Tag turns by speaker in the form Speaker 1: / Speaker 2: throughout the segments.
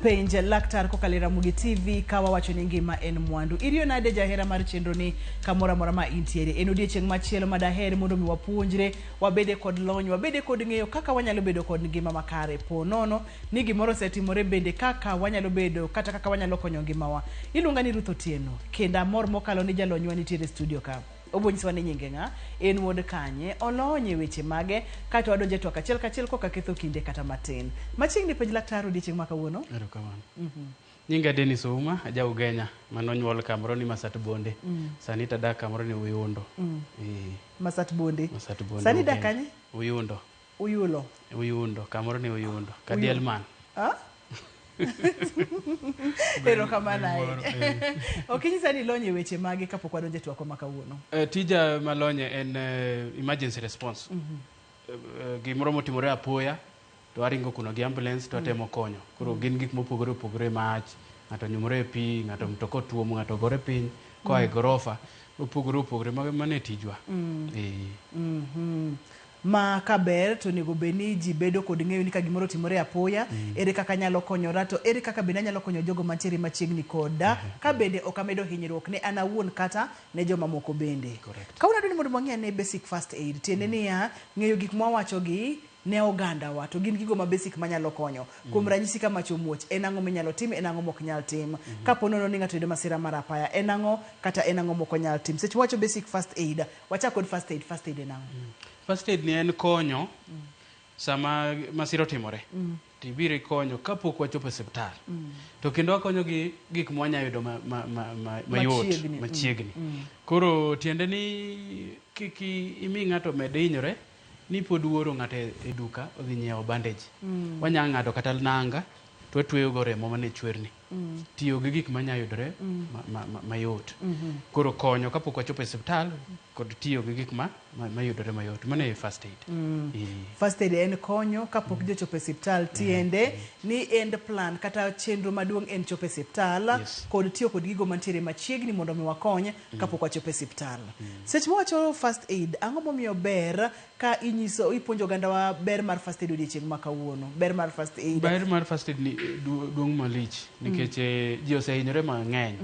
Speaker 1: penj laktar kokalo Ramogi TV kawa wacho ni ngima en mwandu. Iriyo nade jahera mar chenro ni kamora mora ma intiere. En odiechieng' machielo ma daher mondo mi wapuonjre, wabede kod lony, wabede kod ng'eyo kaka wanyalo bedo kod ngima makare. Po nono ni gimoro setimore bende kaka wanyalo bedo kata kaka wanyalo konyo ngimawa. Iluonga ni Ruth Otieno. Kenda mor mokalo ni jalonywa nitiere studio ka. Obonyiswa ni nyinge nga, en wuod kanye, olonye weche mage, kata wadonje to kachiel kachiel koka ketho kinde kata matin. Machiegni penj laktar odiechieng' ma kawuono.
Speaker 2: Erokamano. Nyinga Dennis Ouma, aja Ugenya, manonyuol kamoro ni Masat Bonde. Sani tadak kamoro ni Uyundo.
Speaker 1: Masat Bonde.
Speaker 2: Masat Bonde.
Speaker 1: Sani dak kanye?
Speaker 2: Uyundo.
Speaker 1: Uyulo.
Speaker 2: Uyundo, kamoro ni Uyundo. Kadielman.
Speaker 1: Ah? Erokamano ahinya. Okinyisa ni lonye weche mage kapok wadonje twak ma kawuono.
Speaker 2: Tija malonye en emergency response. Gimoro motimore apoya to aringo kuno gi ambulance to atemo konyo. Koro gin gik mopogore opogore mach, ng'ato nyumore e pi, ng'ato mtoko tuomo, ng'ato gore piny, koa e gorofa, opogore opogore mane tijwa.
Speaker 1: Ma kaber to nego beni ji bedo kod ng'eyo ni ka gimoro timore apoya, ere kaka nyalo konyora to ere kaka bende nyalo konyo jogo mantiere machiegni koda, ka bende okamedo hinyruok ne an awuon kata ne joma moko bende. Kauna doni mondo mang'e ne basic first aid, tiende niya, ng'eyo gik mwawacho gi ne oganda wa to gin gigo ma basic manyalo konyo. Kuom ranyisi ka mach omuoch, en ang'o minyalo tim, en ang'o mok nyal tim. Kapo nono ni ng'ato yudo masira mar apaya, en ang'o kata en ang'o mok nyal tim. Seche wacho basic first aid, wachak kod first aid en ang'o?
Speaker 2: First aid ni en konyo sama masira timore. Tibiro konyo kapok wachopo e osiptal. To kendo wakonyo gi gik mwanya yudo mayot machiegni. Koro tiende ni kiki imi ng'ato med hinyore ni pod wuoro ng'ato e duka odhi nyiewo bandage. Wanya ng'ato kata nanga to tweyo go remo mane chwerni. Tiyo gi gik manya yudore mayot. Koro konyo kapok wachopo e osiptal kod tiyo gi gik mayudore mayot. Mane first aid.
Speaker 1: First aid en konyo kapok jochopo e osiptal, tiende ni end plan kata chenro maduong' en chopo e osiptal kod tiyo kod gigo mantiere machiegni mondo mi wakony kapok wachopo e osiptal. Seche mowacho first aid, ang'o momiyo ber ka ipuonjo oganda wa ber mar first aid odiechieng' ma kawuono? Ber mar first aid.
Speaker 2: Ber mar first aid ni duong' malich nikech ji osehinyore mang'eny.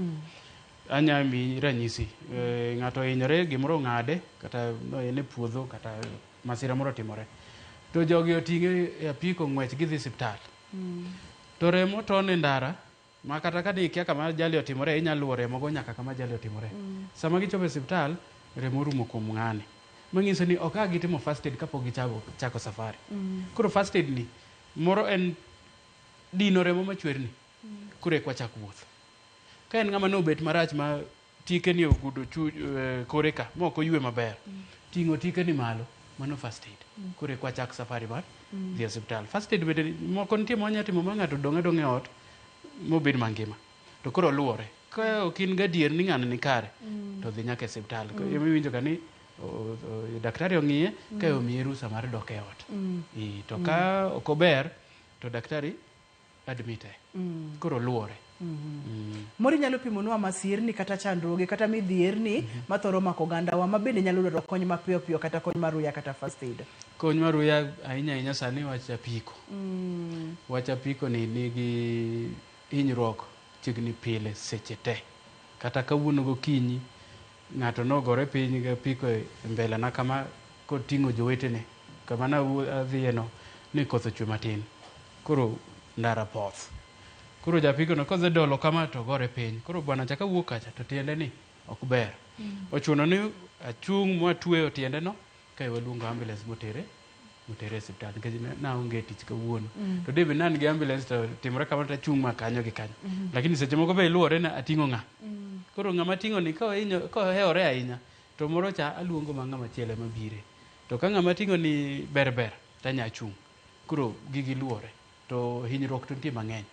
Speaker 2: Anya mi ranyisi, ng'ato hinyore gimoro ng'ade kata ne puodho kata masira moro timore. To jogi oting'e e apiko ng'wech gidhi osiptal. To remo ton e ndara ma kata ka ikia kama jali otimore inyalo luwo remo go nyaka kama jali otimore. Sama gichopo e osiptal remo rumo kuom ng'ani. Manyiso ni ok gitimo first aid kapok gichako safari. Koro first aid ni moro en dino remo machwerni. Kure kwa chak wuoth. Ka en ng'ama nobet marach ma tike ni ogudo kore ka moko yue maber. Ting'o tike ni malo, mano first aid. Kure kwa chak safari mar dhi osiptal. First aid bende moko nitie mwanya timo ma ng'ato dong'e ot mobed mangima. To koro luore. Ka ok in gadier ni ng'ano ni kare to dhi nyaka e osiptal. Iwinjo ka ni daktari ong'iye ka omiye rusa mar dok e ot. To ka ok ober to daktari admite. Koro luore.
Speaker 1: Mori nyalo pimonwa masirni kata chandruoge kata midhierni mathoro mako oganda wa ma bende nyalo dwaro kony mapiyo piyo kata kony maruya kata first aid.
Speaker 2: Kony maruya ahinya sani wach apiko. Wach apiko ni nigi hinyruok chiegni pile seche te. Kata kawuono gokinyi ng'ato nogore piny gi apiko e mbele na kama koting'o jowetene. Kama na adhieno ni koth ochwe matin. Koro ndara poth. Koro japiko no koze dolo kama to gore piny. Koro bwana chaka wuok kacha to tiende ni ok ber. Ochuno ni achung' mwatweyo tiende no ka waluongo ambulance motere e osiptal nikech naonge tich kawuono. To debe nan gi ambulance to timore kama to chung' ma kanyo gi kanyo. Lakini seche moko be luore na ating'o ng'a. Koro ng'ama ting'o ni kohewore ahinya to moro cha aluongo ma ng'ama chiele mabire. To ka ng'ama ting'o ni ber tanya chung'. Koro gigi luore. To hinyruok to nitie mang'eny.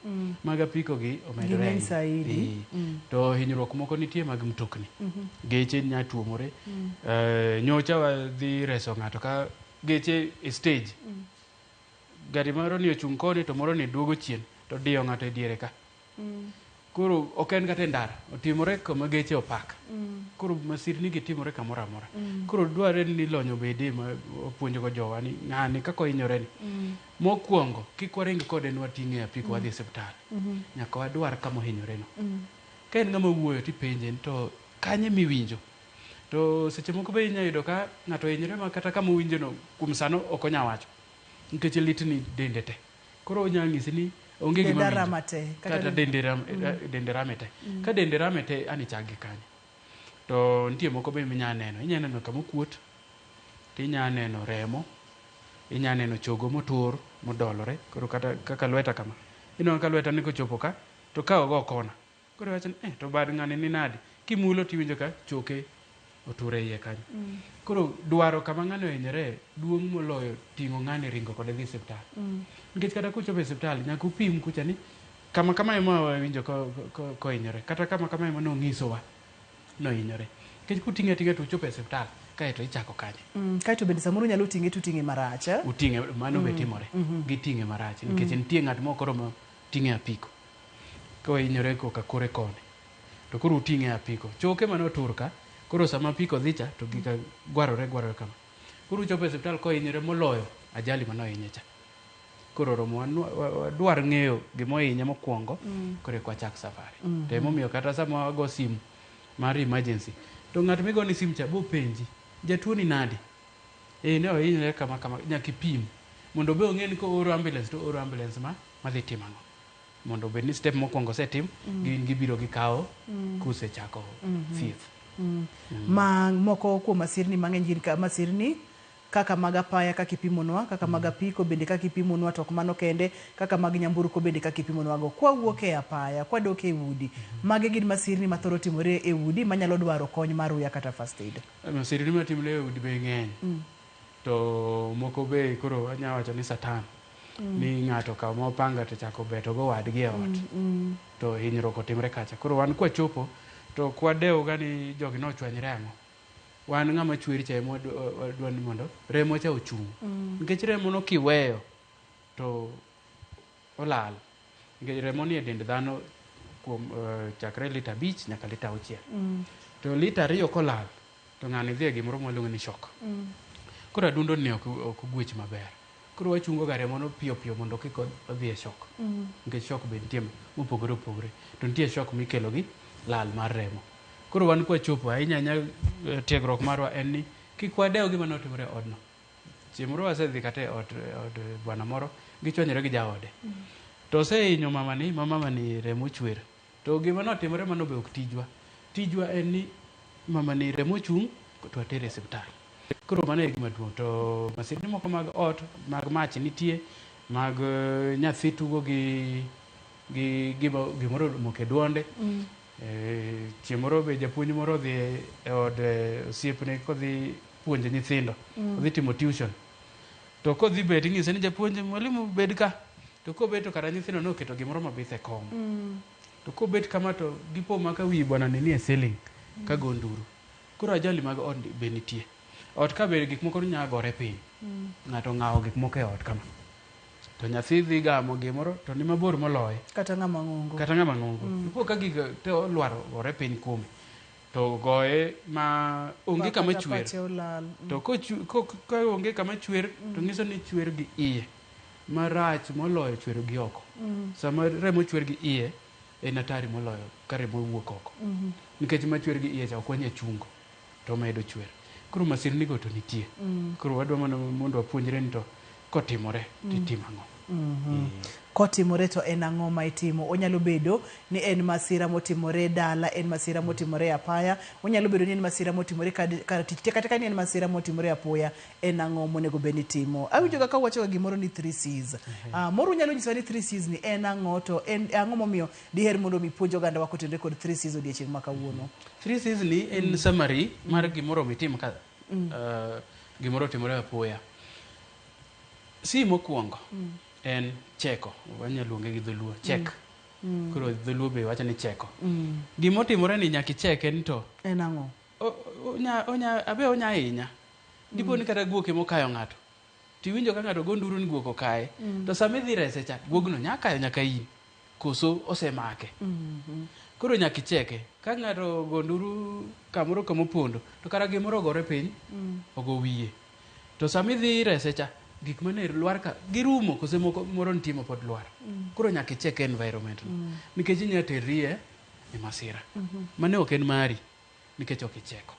Speaker 2: Mag apiko gi omedore
Speaker 1: saidi.
Speaker 2: To hinyruok moko nitie mag mtokni. Geche nya tuomore. Nyocha wadhi reso ng'ato ka geche e stage. Gari moro ni ochung' koni to moro ni duogo chien to diyo ng'ato e diere ka. koro ok en kata ndara otimore kama geche opak koro masirni gi timore kamoro amora koro dwarore ni lony obede ma opuonjo go jowa ni ng'ani kaka ohinyore ni mokwongo kik waring kode ni wating'e e apiko wadhi e osiptal nyaka wadwar kama ohinyore no ka en ng'ama wuoyo tipenje to kanye miwinjo to seche moko be inyalo yudo ka ng'ato ohinyore ma kata kama owinjo no kuom sano ok onya wacho nikech lit ni dende te koro onya ng'isi ni onge gima kata dende rame te ka dende rame te an ichak gi kanye to nitie moko be minya neno kama okuot tinya neno remo inya neno chogo motur modolore koro kata kaka lweta kama ineno ka lweta ni kochopo ka to ka ogo kona koro wacho to bad ng'ani ni nade kimulo tiwinjo ka choke oture iye kanyo koro dwaro kama ng'ani ohinyore duong' moloyo ting'o ng'ani ringo kode dhi osiptal nikech kata kochopo e osiptal nyaka upim kucha ni kama kama ema wawinjo kohinyore kata kama kama ema nong'isowa nohinyore nikech kuting'e ating'a to uchopo e osiptal kae to ichako kanye
Speaker 1: kaeto bende samoro nyalo ting'e tuting'e marach
Speaker 2: uting'e mano be timore giting'e marach nikech nitie ng'at moko romo ting'e apiko kohinyore koka kore kone to koro uting'e apiko choke mano tur ka koro sama apiko dhi cha to gika gwarore kama koro uchopo e osiptal kohinyore moloyo ajali mano hinye cha koro romo wadwar ng'eyo gimohinye mokwongo koro eka wachak safari to emomiyo kata sama wago simu mar emergency to ng'at migoni simu cha bopenji jatuo ni nade ne ohinyore kama nyaka ipim mondo be ong'e ni kooro ambulance to oro ambulance madhi timo ang'o mondo bed ni step mokwongo setim gibiro gikawo kusechako thieth
Speaker 1: ma moko kuom masirni mang'eny gin ka masirni kaka mag apaya kaka ipimonwa kaka mag apiko bende kaka ipimonwa to ok mano kende kaka mag nyamburko bende kaka ipimonwa go kwawuok e apaya kwadok e udi mage gin masirni mathoro timore e udi manyalo dwaro kony mar uya kata first aid
Speaker 2: masirni matimore e udi be ng'eny to moko be koro anya wacho ni satan ni ng'ato kawo mopanga to chako beto go wadgi e ot to hinyruok otimre kacha koro wan kwachopo to kwadewo gani jogi nochwanyre ang'o wan ng'ama chwer cha wadwa ni mondo remo cha ochung nikech remo no kiweyo to olal nikech remo ni e dend dhano kuom chakre lita 5 nyaka lita 6 to lita 2 kolal to ng'ani dhi e gimoro mwaluongo ni shock koro adundo ni ok gwech maber koro wachungo ga remo no piyo mondo kik odhi e shock nikech shock be nitie mopogore opogore to nitie shock mikelo gi lal mar remo koro wan kwachopo ahinya tiegruok marwa en ni kik wadew gima notimore e odno chiemoro wasedhi kata e od bwana moro gichwanyore gi jaode to osehinyo mamani remo chwer to gima notimore mano be ok tijwa en ni mamani remo chung to watere e osiptal koro mano e gima duong' to masirni moko mag ot mag mach nitie mag nyathi tugo gi gimoro moke duonde chiemoro be japuonj moro dhi e od osiepne kodhi puonjo nyithindo odhi timo tuition to kodhi bet ing'ise ni japuonj mwalimu bed ka to kobet to kara nyithindo noketo gimoro mabith e kom to kobet kama to gipo maka wi bwana ni e ceiling ka go nduru koro ajali mag ot be nitie ot ka be gik moko nya gore piny ng'ato ng'awo gik moko e ot kama to nyathi dhi gamo gimoro to ni mabor moloye
Speaker 1: kata ng'ama ng'ongo
Speaker 2: ipo ka gik te olwaro gore piny kuome to goye ma onge kama chwer to ka onge kama chwer to ng'iso ni chwer gi iye marach moloyo chwer gi oko sama remo chwer gi iye en atari moloyo ka remo wuok oko nikech ma chwer gi iye cha ok wanya chungo to medo chwer koro masirni go to nitie koro wadwa mondo wapuonjre ni to kotimore titimo ang'o
Speaker 1: kotimore to en ang'o ma itimo onyalo bedo ni en masira motimore dala en masira motimore apaya onyalo bedo ni en masira motimore kar tich kata ka ni en masira motimore apoya en ang'o monego bed ni timo awinjo kaka wacho gimoro ni 3 Cs moro nyalo nyiso ni 3 Cs ni en ang'o to en ang'o momiyo diher mondo mi puonjo ganda wako tende kod 3 Cs odiochieng' ma kawuono
Speaker 2: 3 Cs ni en summary mar gimoro mitim ka gimoro timore apoya si mokwongo en cheko wanya luonge gi dholuo check koro dholuo be wacha ni cheko gimotimore ni nyaki cheke ni to
Speaker 1: en ang'o
Speaker 2: onya hinya dipo ni kata guoke mokayo ng'ato tiwinjo ka ng'ato go nduru ni guok okaye to sama idhi rese cha guogno nya kayo nyaka in koso osemake. Koro nyaka icheke. Ka ng'ato gonduru kamoro kamopondo, to kara gimoro ogore piny, ogo wiye. To sami dhi rese cha, gik mane lwar ka, girumo kose moro nitie ma pod lwar. Koro nyaka icheke environment no. Nikech inya terrie e masira. Mane ok en mari, nikech ok icheko.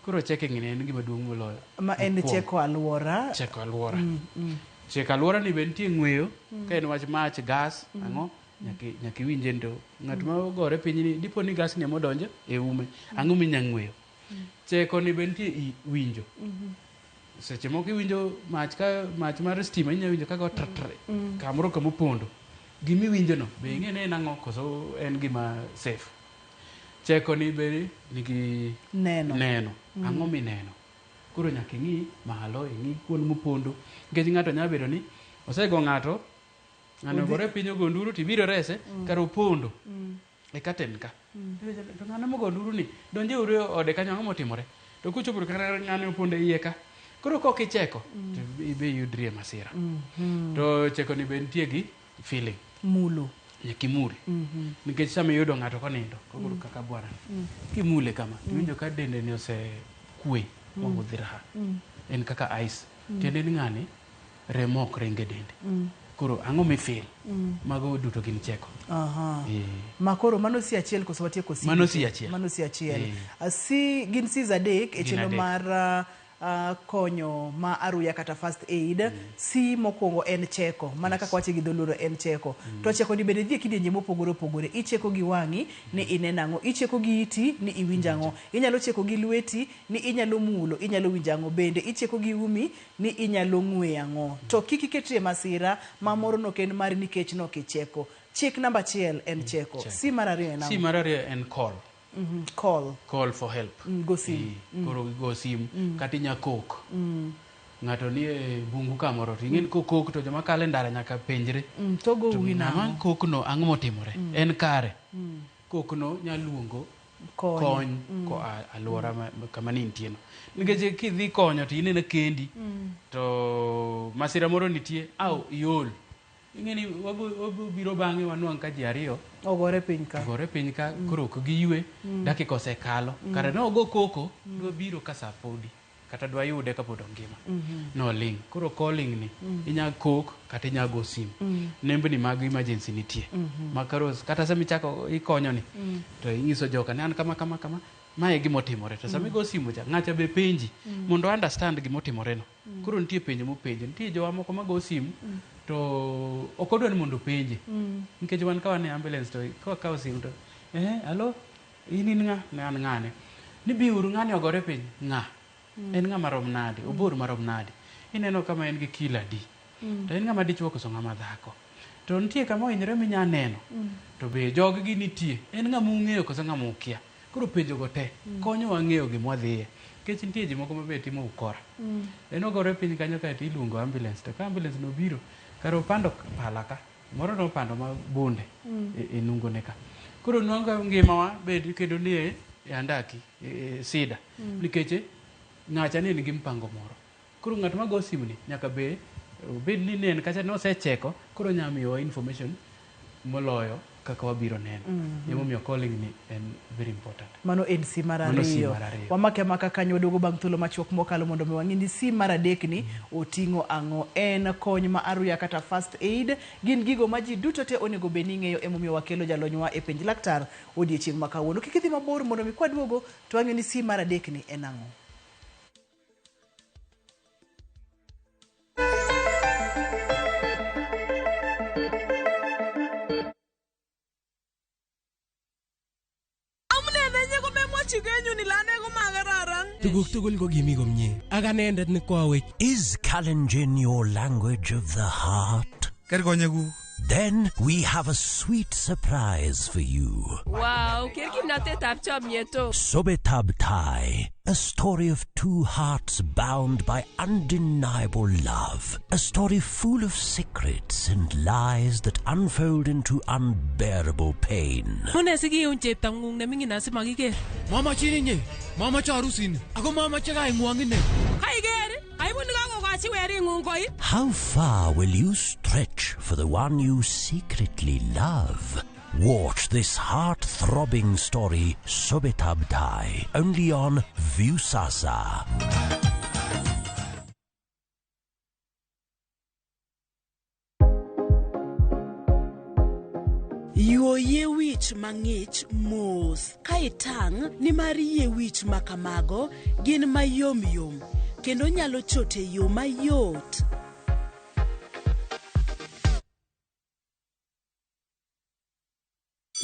Speaker 2: Koro checking ni en gima duong' moloyo.
Speaker 1: Ma en cheko alwora.
Speaker 2: Cheko alwora. Cheko alwora ni be nitie ng'weyo, ka en wach mach, gas, ang'o, nyaka iwinje ndo. Ng'at ma ogore piny ni, dipo ni gas ni modonjo e ume, ang'o minya ng'weyo. Cheko ni be nitie winjo. Seche moko iwinjo mach mar stima inya winjo kaka tratre kamoro kamopondo. Gimi winjo no be ing'e ne nang'o koso en gima safe. Cheko ni be nigi neno. Ang'o mineno. Koro nyaka ing'i malo, ing'i kuonde mopondo. Nikech ng'ato nyalo bedo ni osego ng'ato gore piny ogo nduru tibiro rese kar opondo e katen ka. To ng'ano mogo nduru ni donje ure ode kanyo ang'o motimore. To kuchopo kar ng'ano opondo iye ka. Koro kok icheko to ibe yudrie masira. To cheko ni be nitie gi feeling.
Speaker 1: Mulo.
Speaker 2: Nyaka imul. Nikech sama iyudo ng'ato konindo, kogoro kaka bwana. Kimule kama, iwinjo ka dende ni osekwe, wang' odhi raha. En kaka ice. Tiende ni ng'ani remo ok ringe dende. Koro ang'o mi feel? Mago duto gin cheko.
Speaker 1: Ma koro mano si achiel koso watieko si.
Speaker 2: Mano si achiel.
Speaker 1: Mano si achiel. Si gin si adek e chenro mar konyo ma aruya kata first aid. Si mokwongo en cheko, mana kaka wache gi dholuoro en cheko. To cheko ni bende dhie kidienje mopogore opogore. Icheko gi wang'i ni ineno ang'o, icheko gi iti ni iwinjo ang'o, inyalo cheko gi lweti ni inyalo mulo, inyalo winjo ang'o, bende icheko gi umi ni inyalo ng'we ang'o. To kik iketie masira ma moro no ken mari nikech no kicheko. Chik namba 1 en cheko. Si mar ariyo en ang'o?
Speaker 2: Si mar ariyo en call. Call for help.
Speaker 1: Go sim.
Speaker 2: Koro go sim. Kati nya kok. Ng'ato ni e bungu kamoro. Ting'en kok to joma kale ndara nyaka penjre.
Speaker 1: To go wina.
Speaker 2: Nama kok no ang'o motimore. En kare. Kok no nyaluongo kony ko alwora kama ni nitie no. Nikech kidhi konyo to inene kendi. To masira moro nitie. Au iol. Ing'eni wabiro bang'e wanwang' ka ji ariyo
Speaker 1: ogore piny ka
Speaker 2: koro ok giywe dakika osekalo kare no ogo koko dwa biro ka saa podi kata dwa yude kapod ongima no ling koro calling ni inya kok kata inya go sim nembni mag emergency nitie makaro kata sami chako ikonyo ni to inyiso joka ni an kama mae gimotimore to sami go simu ja ng'acha be penji mondo understand gimotimore no koro nitie penjo mopenjo nitie jowa moko mago simu to okodwa ni mondo penje nikech wan ka wan e ambulance to ka kawo simu to alo in ng'a ne an ng'ane ni biuru ng'ani ogore piny ng'a en ng'a marom nade obor marom nade ineno kama en gi kila di to en ng'ama dichuo koso ng'ama dhako to nitie kama ohinyore minya neno to be jog gi nitie en ng'ama ung'eyo koso ng'ama ukia koro penjo go te konyo wang'eyo gima wadhiye nikech nitie ji moko mabe timo ukora en ogore piny kanyo ka iluongo ambulance to ka ambulance no biro karo pando palaka moro no pando ma bunde e nungone ka koro nwanga ngimawa bed kendo ni e andaki sida nikech ng'acha ni nigi mpango moro koro ng'at ma go simu ni nyaka be bed ni nen kacha no osecheko koro nyamiyo information moloyo kaka wabiro neno emomiyo calling ni en very important.
Speaker 1: Mano en si mar ariyo. Wamake maka kanyo dogo bang' thuolo machuok mokalo mondo mi wang'e ni si mar adek ni oting'o ang'o. En kony ma aruya kata first aid gin gigo ma ji duto te onego bed ni ng'eyo emomiyo wakelo jalonywa e penj laktar odiechieng' ma kawuono. Kik idhi mabor mondo mi kwaduogo to wang'e ni si mar adek ni en ang'o.
Speaker 3: Tuguk tugul ko kimi komye. Ak anendet ni kowech.
Speaker 4: Is Kalenjin your language of the heart? Then we have a sweet surprise for you.
Speaker 5: Wow,
Speaker 4: Sobetab Thai, a story of two hearts bound by undeniable love. A story full of secrets and lies that unfold into unbearable pain.
Speaker 3: Mama chini nye, mama charusin, ako mama chaga ingwangine.
Speaker 5: Kaigere, ai woni ka ko
Speaker 4: How far will you stretch for the one you secretly love? Watch this heart-throbbing story, Sobetabtai, only on Viusasa.
Speaker 5: Yuoye wich mang'ich mos ka itang' ni mar yie wich makamago gin mayom yom kendo nyalo chote yo mayot.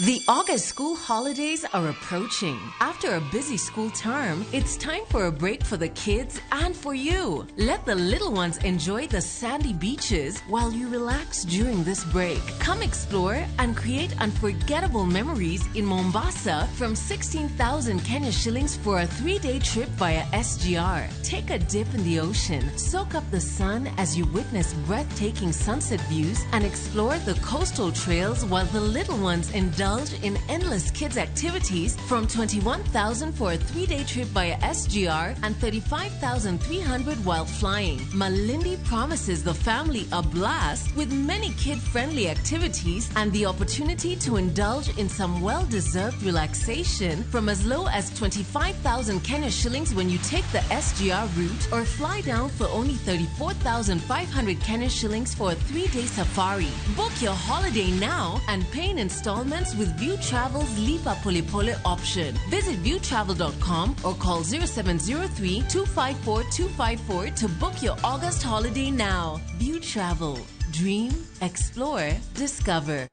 Speaker 6: The August school holidays are approaching. After a busy school term, it's time for a break for the kids and for you. Let the little ones enjoy the sandy beaches while you relax during this break. Come explore and create unforgettable memories in Mombasa from 16,000 Kenya shillings for a 3-day trip via SGR. Take a dip in the ocean, soak up the sun as you witness breathtaking sunset views and explore the coastal trails while the little ones indulge in endless kids activities from 21,000 for a 3-day trip via SGR and 35,300 while flying. Malindi promises the family a blast with many kid-friendly activities and the opportunity to indulge in some well-deserved relaxation from as low as 25,000 Kenya shillings when you take the SGR route or fly down for only 34,500 Kenya shillings for a 3-day safari. Book your holiday now and pay in installments with View Travel's Lipa Pole Pole option. Visit viewtravel.com or call 0703-254-254 to book your August holiday now. View Travel. Dream, explore, discover.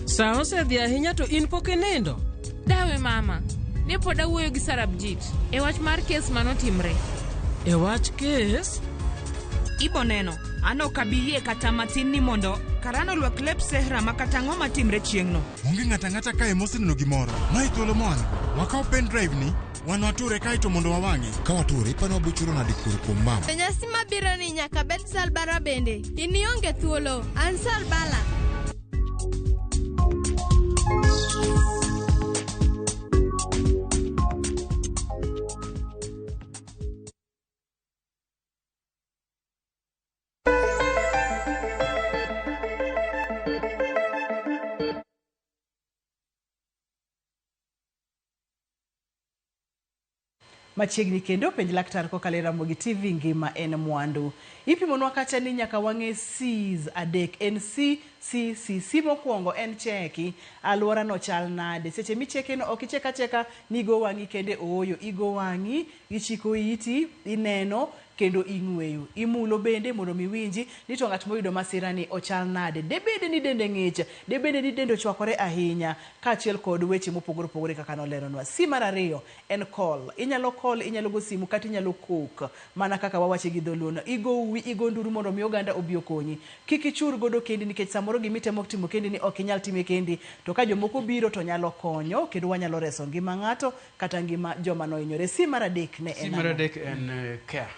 Speaker 3: Sao osedhi ahinya to in pok inindo?
Speaker 7: Dawe mama, ne pod awuoyo gi Sarabjit e wach mar kes manotimre.
Speaker 3: E wach kes?
Speaker 8: Ibo neno, ano kabiyie kata matin ni mondo karano lwak lep sehra makata ng'o matimre chieng'no.
Speaker 9: Onge ng'ata kae moseneno gimoro. Mae thuolo mon. Wakaw pen drive ni, wan wature kae to mondo wawang'e. Ka wature, ipano wabuchuro nadi kuom mama.
Speaker 10: Nyasi mabiro ni nyaka bed Salbara bende. Ini onge thuolo, an Salbala.
Speaker 1: Machiegni kendo penj laktar kokalo Ramogi TV ngima en mwandu. Ipimonwa kacha ni nyaka wang'e Cs adek. En C mokwongo en cheki alwora no chal nade. Seche micheke no ok icheka ni go wang'i kende ooyo. Igo wang'i, ichiko iti, ineno kendo ing'weyo. Imulo bende mondo miwinji ni to ng'at moyudo masira ni ochal nade. Debede ni dende ng'ich, debede ni dende ochwakore ahinya kaachiel kod weche mopogore kaka noleronwa. Si mar ariyo en call. Inyalo call, inyalo go simu kata inyalo kok mana kaka wawache gi dholuo. Igo nduru mondo mi oganda obi okonyi. Kik ichur godo kendi nikech samoro gimitemo timo kendi ni ok inyal time kendi, to ka jomoko biro to nyalo konyo kendo wanyalo reso ngima ng'ato kata ngima joma nohinyore. Si mar adek ne en
Speaker 2: Si mar adek en care.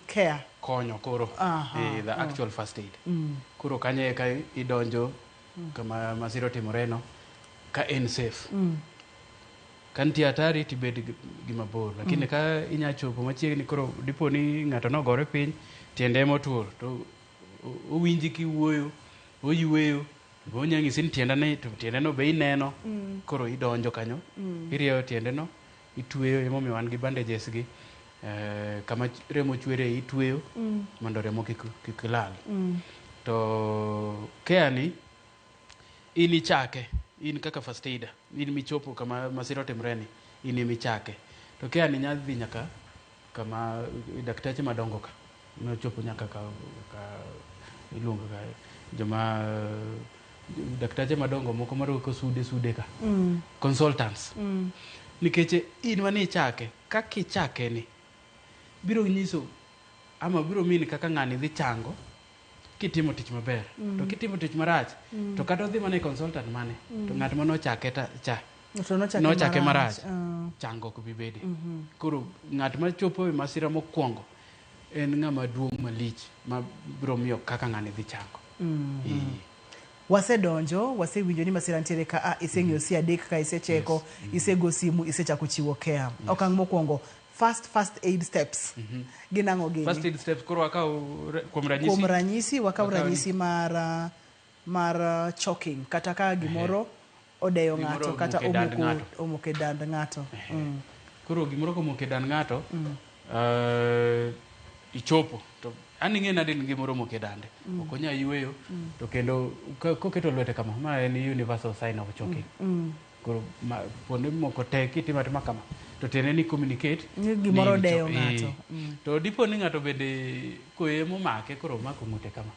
Speaker 1: Care.
Speaker 2: Konyo koro. The actual first aid. Koro kanye ka idonjo kama masiro timoreno ka en safe. Kan ti atari tibed gimabor. Lakini ka inya chopo machiegni koro dipo ni ng'ato nogore piny tiende motur to owinji kiwuoyo oyueyo bonya ng'isi ni tiende no be ineno koro idonjo kanyo irieyo tiende no itweyo emo miwan gi bandages gi kama remo chwere itweyo mondo remo kik lal. To care ni ini chake in kaka first aider in michopo kama masiro timreni in michake. To care ni nyadhi nyaka kama daktache madongo ka nochopo nyaka ka iluongo ka joma daktache madongo moko maroko sude ka consultants nikech in mani chake kaki chake ni biro nyiso ama biro mini kaka ng'ani dhi chango kitimo tich maber to kitimo tich marach to kata odhi mane consultant mane to ng'at mano chake no chake marach chango ko bibede koro ng'at ma chopo e masira mokwongo en ng'ama duong' malich ma biro miyo kaka ng'ani dhi chango.
Speaker 1: wasedonjo wasewinjo ni masira ntiere ka iseng'iyo si adek ka isecheko isego simu isechako chiwo care. Okang' mokwongo first aid steps gin ang'o gini?
Speaker 2: First aid steps koro wakaw kuom
Speaker 1: ranyisi wakaw ranyisi mar choking kata ka gimoro odeyo ng'ato kata omoko e dand ng'ato.
Speaker 2: Koro gimoro komoko e dand ng'ato ichopo to an ing'e nade ni gimoro omoko e dande ok onya yweyo to kendo koketo lwete kama ma en universal sign of choking. Koro kuonde moko te kitimo atima kama to tiende ni communicate
Speaker 1: gimoro deyo ng'ato.
Speaker 2: To dipo ni ng'ato bende koye momake koro omako ng'ute kama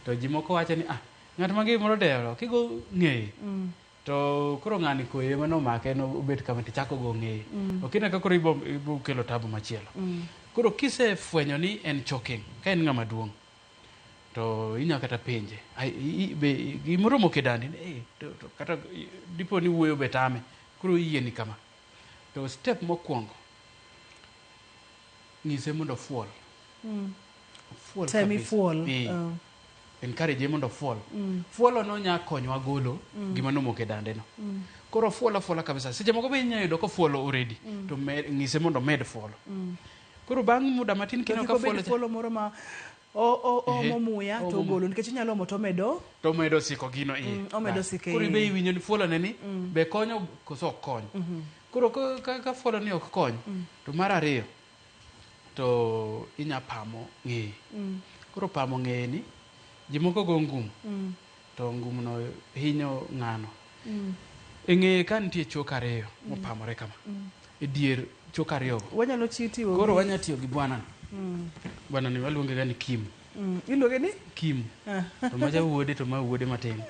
Speaker 2: to ji moko wacho ni ng'at ma gimoro deyo kigo ng'eye to koro ng'ani koye manomake no obet kama tichako go ng'eye okine ka koro ibo kelo tabu machielo. Koro kisefwenyo ni en choking ka en ng'ama duong' to inya kata penje gimoro moko e dandi to kata dipo ni wuoyo betame koro iyieni kama to step mokwongo ng'ise mondo fuol
Speaker 1: temi fuol
Speaker 2: encourage mondo fuol fuolo no nya konyowa golo gima nomoko e dande no koro fuola kabisa seche moko be inya yudo ko fuolo already to ng'ise mondo med fuolo koro bang' muda matin kino ka
Speaker 1: fuolo moro ma omo muya to golo nikech inyalo mo to medo
Speaker 2: siko gino
Speaker 1: omedo sike
Speaker 2: koro ibe iwinjo ni fuolo ne ni be konyo koso ok kony. Koro ka fuolo ni ok kony to mar ariyo to inya pamo ng'eye. Koro pamo ng'eye ni ji moko go ngum to ngum no hinyo ng'ano e ng'eye ka nitie chok ariyo mopamore kama e dier chok ariyo
Speaker 1: wanyalo tiyo
Speaker 2: koro wanya tiyo gi bwana ni waluonge ga ni Kim.
Speaker 1: Iluonge ni
Speaker 2: Kim to ma jawuode to ma wuode matin.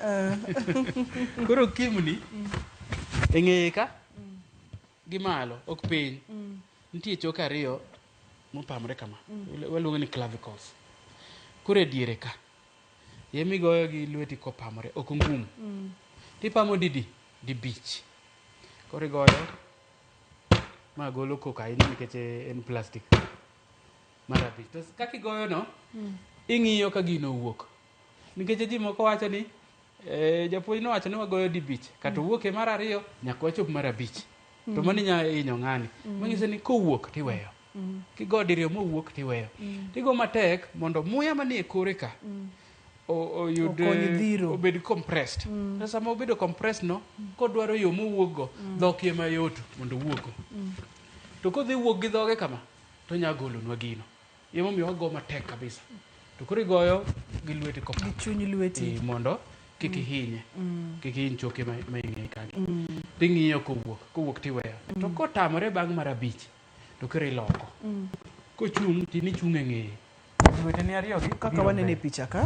Speaker 2: Koro Kim ni e ng'eye ka gi malo ok piny nitie chok ariyo mopamore kama waluonge ni clavicles. Koro e diere ka yemi goyo gi lweti kopamore ok ngum tipamo dibich koro igoyo ma golo cocaine nikech en plastic marabich to kaka igoyo no ing'iyo ka gino wuok nikech ji moko wacho ni japuonj no wacho ni wagoyo dibich kata wuok e mar ariyo nyaka wachop mar abich to mano nya hinyo ng'ani mang'ise ni kowuok tiweyo kigo diriyo mowuok tiweyo tigo matek mondo muya manie kore ka oyud obed compressed. Sasa ma obedo compressed no kodwaro yo mowuok go dhokie mayot mondo wuogo to kodhi wuok gi dhoge kama to nya golonwa gino emomiyo wago matek kabisa to koro igoyo gi lweti
Speaker 1: gi chuny lweti
Speaker 2: mondo kik ihinye kik hiny choke ma ing'eye kanyo ting'iyo kowuok tiweyo to kotamore bang' mar abich to koro iloko kochung' tini chung' e ng'eye lwete ni ariyo gi
Speaker 1: kaka wanene e picha ka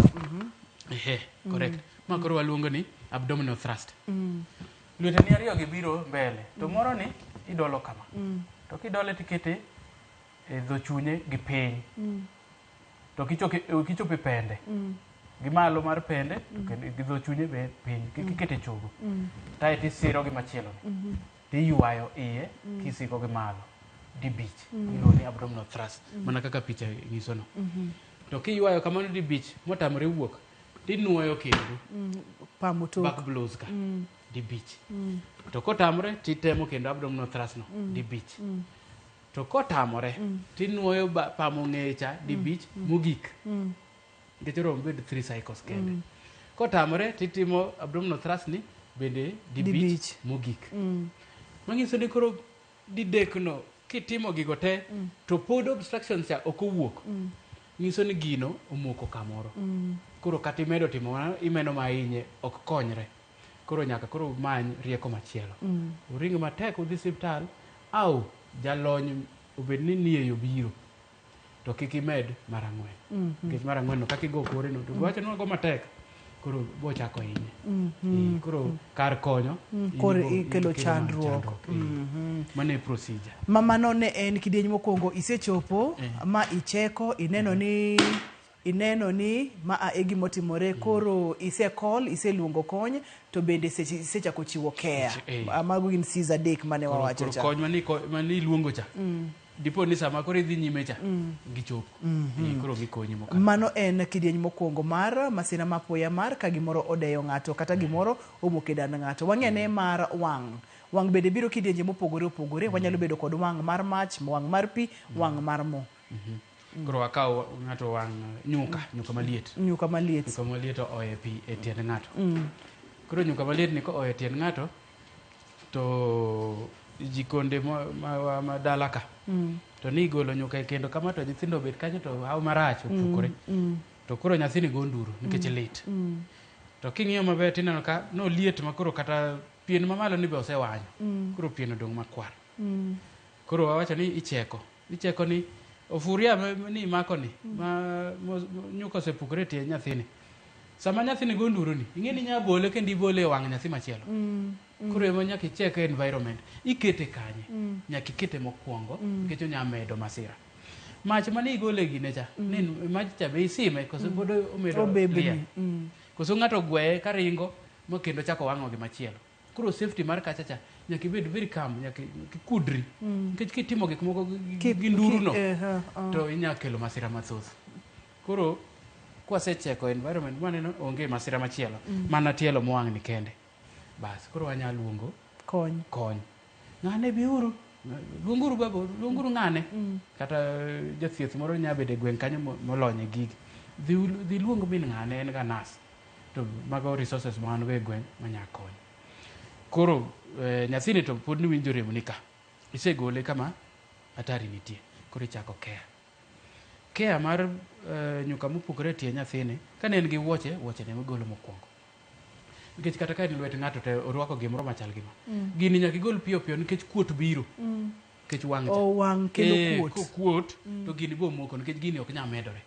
Speaker 2: correct ma koro waluongo ni abdominal thrust. Lwete ni ariyo gi biro mbele to moro ni idolo kama to kidole tikete e dho chunye gi piny to kichope pende gi malo mar pende gi dho chunye be piny kikete chogo tae tisiro gi machielo tiywayo iye kisiko gi malo dibich iluongo ni abdominal thrust mana kaka picha nyiso no to kiywayo kamano dibich motamore wuok tinuoyo kendo
Speaker 1: pamo tok
Speaker 2: back blows ka dibich to kotamore titemo kendo abdominal thrust no dibich to kotamore tinuoyo pamo ng'eye cha dibich mogik nikech rom bed 3 cycles kende kotamore titimo abdominal thrust ni bende dibich mogik mang'iso ni koro didek no kitimo gigo te to pod obstructions cha ok owuok nyiso ni gino omoko kamoro koro kata imedo timo imeno mainye ok konyre koro nyaka koro many rieko machielo uring matek udhi siptal au jalony obed ni nie yo biro to kik imed mar ang'wen nikech mar ang'wen no kaka igo kore no to wacho ni wago matek koro bochako hinye koro kar konyo
Speaker 1: koro ikelo chandruok
Speaker 2: mane procedure
Speaker 1: mamano ne en kidieny mokwongo isechopo ma icheko ineno ni ma e gimotimore koro iseluongo kony to bende isechako chiwo care mago gin Caesar adek mane wawacho cha
Speaker 2: kony mani iluongo cha dipo ni sama koro idhi nyime cha gichopo koro gikonyi moko.
Speaker 1: Mano en kidieny mokwongo mar masira mapoya mar ka gimoro odeyo ng'ato kata gimoro omoko e dand ng'ato. Wang'ene mar wang' bende biro kidienje mopogore opogore. Wanyalo bedo kod wang' mar mach, wang' mar pi, wang' mar mo.
Speaker 2: Koro akaw ng'ato wang' nyuka maliet.
Speaker 1: Nyuka maliet
Speaker 2: oe pi e tiend ng'ato. Koro nyuka maliet ni ko oe tiend ng'ato to jikonde ma dala ka to ni golo nyuka e kendo kama to nyithindo obet kanyo to hawo marach opukore to koro nyathini go nduro nikech lit to king'iyo maber tineno ka no liet makoro kata pien mamalo ni be osewanyo koro pien odong' makwar koro wawacho ni icheko ni ofuria ni mako ni nyuka osepukore tie nyathini sama nyathini go nduro ni ing'e ni nya bole kendo ibole e wang' nyathi machielo koro ema nyaka icheke environment ikete kanye nyaka ikete mokwongo nikech onya medo masira mach mane igole gine cha ni mach cha be isime koso pod omedo liel koso ng'ato gweye karingo ma kendo chako wang'o gi machielo koro safety mar kacha cha nyaka ibed very calm nyaka ikudri nikech kitimo gik moko gi nduruno to inya kelo masira mathoth koro kwasecheko environment maneno onge masira machielo mana tielo mowang' ni kende bas koro wanya luongo kony ng'ane biuru luonguru babo luonguru ng'ane kata jathieth moro nya bede gweng' kanyo molonye gigi dhi luong min ng'ane en ga nas to mago resources man go e gweng' manya kony koro nyathini to pod ni winjo rem ni ka isegole kama atari nitie koro ichako care mar nyuka mopukore tie nyathini kane en gi wuoche ne magolo mokwongo nikech kata ka en lwet ng'ato te orwako gimoro machal gima gini nyaka igol piyo nikech kuot biro nikech
Speaker 1: wang' kelo
Speaker 2: kuot to gini bo moko nikech gini ok nya medore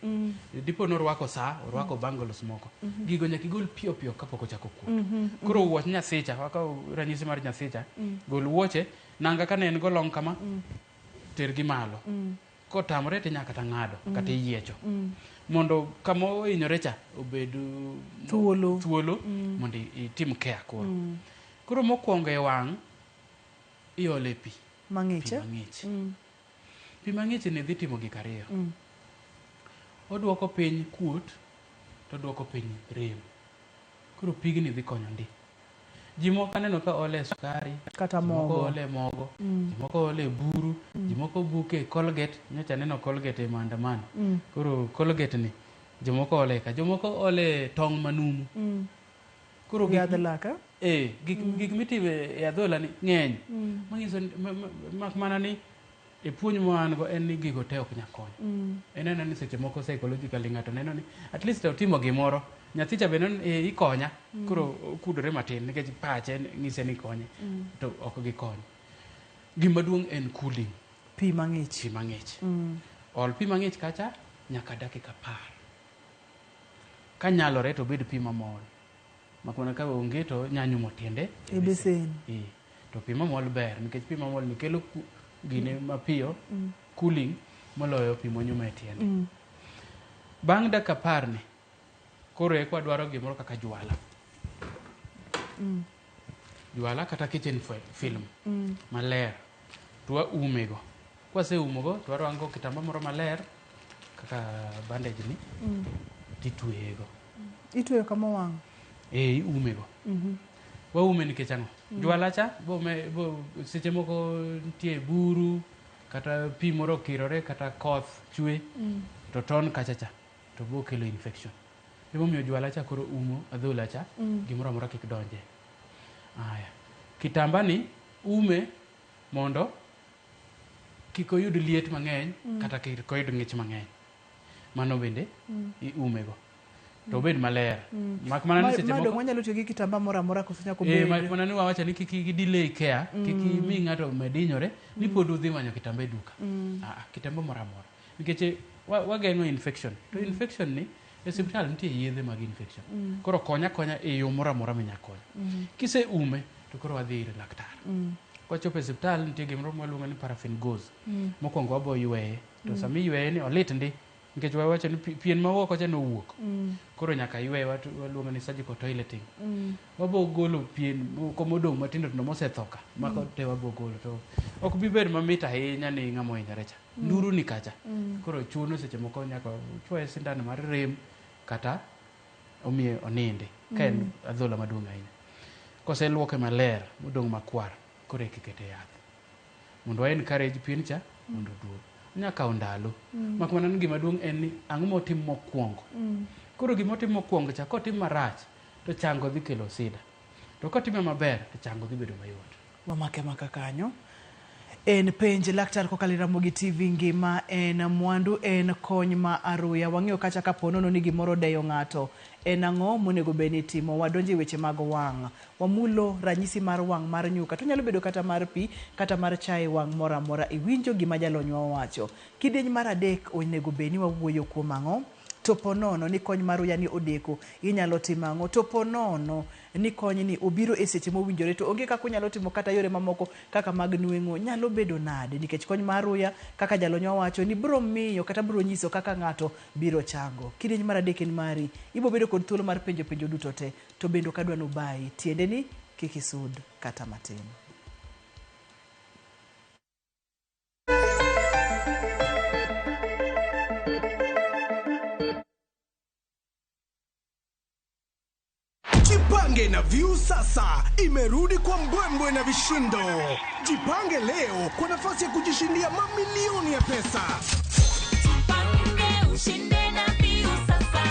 Speaker 2: dipo no orwako saa orwako bangles moko gigo nyaka igol piyo kapok ochako kuot koro wuoch nyathicha wakaw ranyisi mar nyathicha gol wuoche nanga kane en golong kama ter gi malo kotamre to nyaka ta ng'ado kata yiecho mondo kama ohinyore cha obed thuolo mondo itim care koro mokwongo e wang' iole pi mang'ich pi mang'ich ni dhi timo gik ariyo oduoko piny kuot to oduoko piny rem koro pigni dhi konyo ndi ji moko aneno ka ole sukari
Speaker 1: kata
Speaker 2: mogo ole mogo ji moko ole buru ji moko buke Colgate nyocha neno Colgate e maandamano koro Colgate ni jomoko ole ka jomoko ole tong' manumu koro
Speaker 1: yadhlaka
Speaker 2: gik mitime e adhola ni ng'eny manyiso mak mana ni e puonj moan go en ni gigo te ok nya konyo eneno ni seche moko psychologically ng'ato neno ni at least otimo gimoro nyathicha be ikonya koro kudore matin nikech pache ng'ise ni konye to ok gikonyo gimaduong' en cooling
Speaker 1: pi mang'ich
Speaker 2: ol pi mang'ich kacha nyaka dakika 10 kanyalore to bed pi mamol makona ka onge to nyanyumo tiende
Speaker 1: e besen
Speaker 2: to pi mamol ber nikech pi mamol ni kelo gine mapiyo cooling moloyo pi monyumo e tiende bang' dakika 10 ni koro ekwa dwaro gimoro kaka jwala kata kitchen film maler to waumego kwaseumogo to warango kitamba moro maler kaka bandage ni titweyego
Speaker 1: itweyo kama wang'
Speaker 2: iumego waume nikech ang'o jwala cha bo seche moko nitie buru kata pi moro kirore kata koth chwe to ton kachacha to bo kelo infection emomiyo jwala cha koro umo adhola cha gimoro amora kik donje aya kitamba ni ume mondo kik oyud liet mang'eny kata kik oyud ng'ich mang'eny mano bende iumego to bed maler mak mana ni seche moko
Speaker 1: wanyalo tiyo gi kitamba moro amora koso nyako bed
Speaker 2: mak mana ni wawacha ni kik delay care kik mi ng'ato medinyore ni pod udhi manyo kitamba e duka kitamba moro amora nikech wageng'o infection to infection ni e osiptal nitie yedhe mag infection koro konya e yo moro amora minya konyo kiseume to koro wadhi ir laktar kwachopo e osiptal nitie gimoro mwaluongo ni paraffin gauze mokwongo wabo yweye to sami yweye ni olit ndi nikech wawacho ni pien mawuok ocha nowuok koro nyaka ywe watu waluongo ni surgical toileting wabo golo pien komodong matindo tindo mosethoka mako te wabo golo to ok bi ber mamit ahinya ni ng'amo hinyore cha nduru ni kacha koro chuno seche moko nyaka chwoye sindan mar rem kata omiye oninde ka en adhola maduong' ahinya koseluoke maler modong makwar koro ekikete yath mondo encourage pien cha mondo duog nyaka ondalo makmana ni gima duong' en ni ang'o motim mokwongo koro gima otim mokwongo cha kotim marach to chango dhi kelo sida to kotime maber to chango dhi bedo mayot
Speaker 1: wamake maka kanyo en penj laktar kokalo Ramogi TV ngima en mwandu en kony ma aruya wang'eyo kacha kaponono ni gimoro deyo ng'ato en ang'o monego beni timo wadonje weche mag wang' wamulo ranyisi mar wang' mar nyuka to nyalo bedo kata mar pi kata mar chai wang' mora mora iwinjo gima jalonywa wacho kidieny mar adek onego beni wawuoyo kuom ang'o toponono ni kony mar uya ni odeko inyalo timo ang'o toponono ni kony ni obiro e seche mowinjore to onge kaka unyalo timo kata yore mamoko kaka mag nueng'o nyalo bedo nade nikech kony mar uya kaka jalonywa wacho ni bro miyo kata bro nyiso kaka ng'ato biro chango kidieny mar adek en mari ibo bedo kod thuolo mar penjo duto te to bendo kadwa no bai tiende ni kikisud kata matin.
Speaker 11: Jipange na View sasa imerudi kwa mbwembwe na vishindo. Jipange leo kwa nafasi ya kujishindia mamilioni ya pesa. Jipange ushinde na View sasa.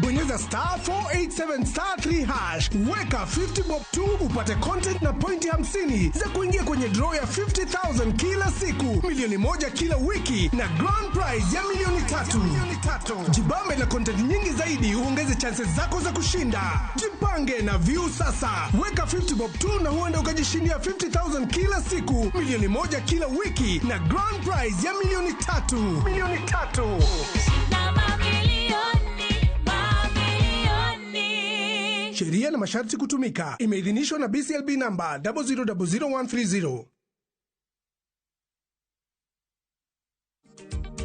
Speaker 11: Bonyeza *487*3# weka 50 bob tu upate content na pointi 50 za kuingia kwenye draw ya 50,000 kila siku, milioni 1 kila wiki na grand prize ya milioni 3. Jibambe na content nyingi zaidi uongeze chances zako za kushinda. Jipange na View sasa. Weka 50 bob tu na huenda ukajishindia 50,000 kila siku, milioni 1 kila wiki na grand prize ya milioni 3. Sheria na masharti kutumika. Imeidhinishwa na BCLB namba 0000130.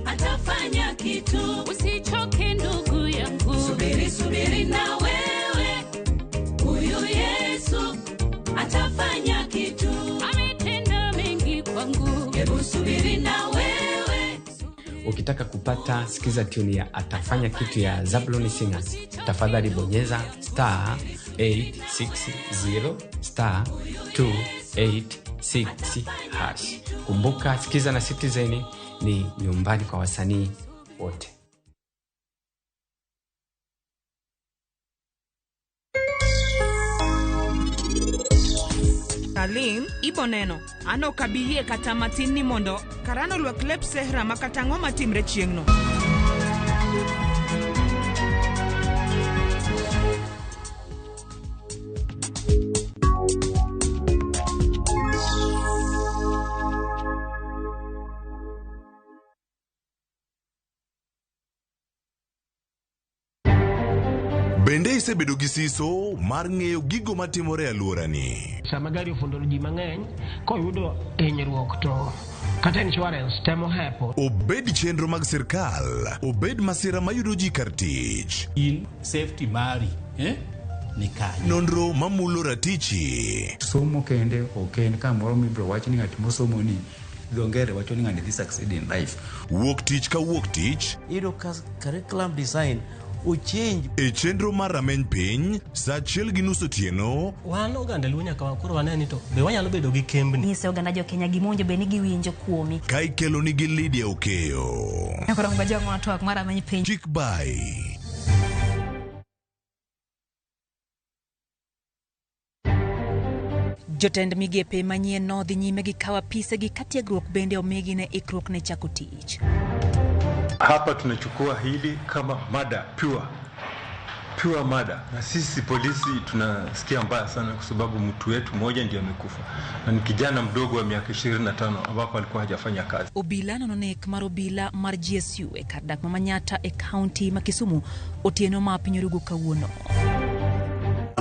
Speaker 12: Atafanya kitu, usichoke ndugu yangu. Subiri na wewe. Huyu Yesu atafanya kitu. Ametenda mengi kwangu. Hebu subiri na wewe.
Speaker 13: Ukitaka kupata sikiza tune ya Atafanya Kitu ya Zablon Singers, tafadhali bonyeza *860*286#. Kumbuka sikiza na Citizen ni nyumbani kwa wasanii wote.
Speaker 8: Alim iboneno ano kabiye kata matin ni mondo karano lwak lep sehra makatang'o matimre chieng'no.
Speaker 14: Bende isebedo gi siso mar ng'eyo gigo matimore alworani.
Speaker 15: Sama gari ofundoro ji mang'eny, koyudo hinyruok to kata insurance temo hepo.
Speaker 14: Obed chenro mag sirkal, obed masira mayudo ji kar tich.
Speaker 16: In safety mari, ni kanye.
Speaker 14: Nonro mamulo ratichi.
Speaker 17: Somo kende oken kamoro mibro wach ni ng'at mosomo ni dhongere wacho ni ng'ani this succeed in life.
Speaker 14: Wuok tich ka wuok tich.
Speaker 18: Iro curriculum design uchinj
Speaker 14: e chenro mar rameny piny sa 1:30 otieno.
Speaker 15: Wan oganda luo nyaka wakoro waneni to be wanyalo bedo gi kembni.
Speaker 19: Nyise oganda jo Kenya gimonjo be ni giwinjo kuomi.
Speaker 14: Ka ikelo nigi Lydia Okeyo.
Speaker 19: Nyakoro mbajo ng'ato ak mar rameny piny.
Speaker 14: Chick by
Speaker 20: Jotend migepe manyien no dhi nyime gi kawa pise gi katiegruok bende omigi ne ikruok ne chako tich.
Speaker 21: Hapa tunachukua hili kama mada pure mada, na sisi polisi tunasikia mbaya sana kwa sababu mtu wetu mmoja ndiye amekufa na ni kijana mdogo wa miaka 25 ambapo alikuwa hajafanya kazi.
Speaker 20: Obila nonek mar obila mar GSU e kar dak Manyata e county ma Kisumu otieno ma pinyorugo kawuono.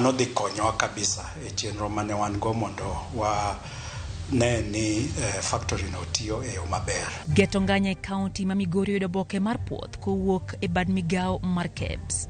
Speaker 22: No dhi konyowa kabisa e chenro mane wan go mondo
Speaker 17: ne ni factory no tiyo e yo maber.
Speaker 20: Geto Nganya e kaunti ma Migori yudo oboke mar puoth kowuok e bad migao mar KEBS.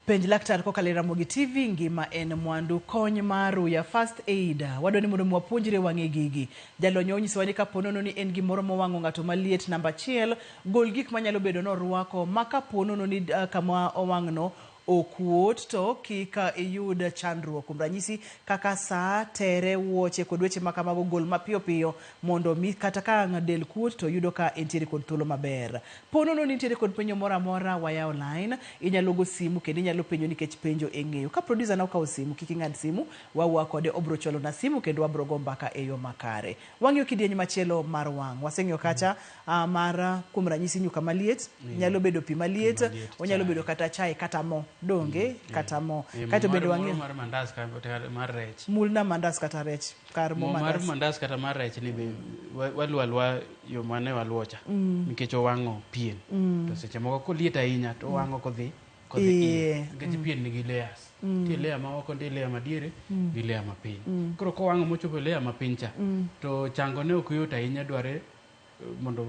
Speaker 1: Penj laktar kokalo Ramogi TV, ngima en mwandu. Kony maru ya first aid wadwani mondo mwapuonjre wang'e gigi. Jalony onyisowa ni kaponono ni en gimoro mowang'o ng'ato maliet. Namba 1, gol gik manyalo bedo norwako maka ponono ni kama owang'no okuot to kika iyud chandruok. Kuom ranyisi kaka saa, tere, wuoche kod weche makamago gol mapiyo piyo mondo mi kata ka del kuot to yudo ka entiere kod thuolo maber. Ponono ni entiere kod penjo mora mora waya online. Inyalo go simu kendo inyalo penjo nikech penjo eng'eyo. Ka producer na okawo simu kik ing'ad simu, wawa kode obro cholo na simu kendo wabro go mbaka e yo makare. Wang'yo kidieny machielo mar wang'. Waseng'yo kacha mar kuom ranyisi nyuka maliet, nyalo bedo pi maliet, onyalo bedo kata chai kata mo. Donge kata mo kato bende wang'e
Speaker 2: mar mandas kata mar rech
Speaker 1: mulna mandas kata rech kar mo
Speaker 2: mar mandas kata mar rech ni be walwa yo mane walwocha nikech owang'o pien to seche moko koliet ahinya to wang'o kodhi nikech pien nigi layers tie layer ma oko ndi layer madiere gi layer mapiny koro kowang'o mochopo layer mapiny cha to chango ne ok yot ahinya dware mondo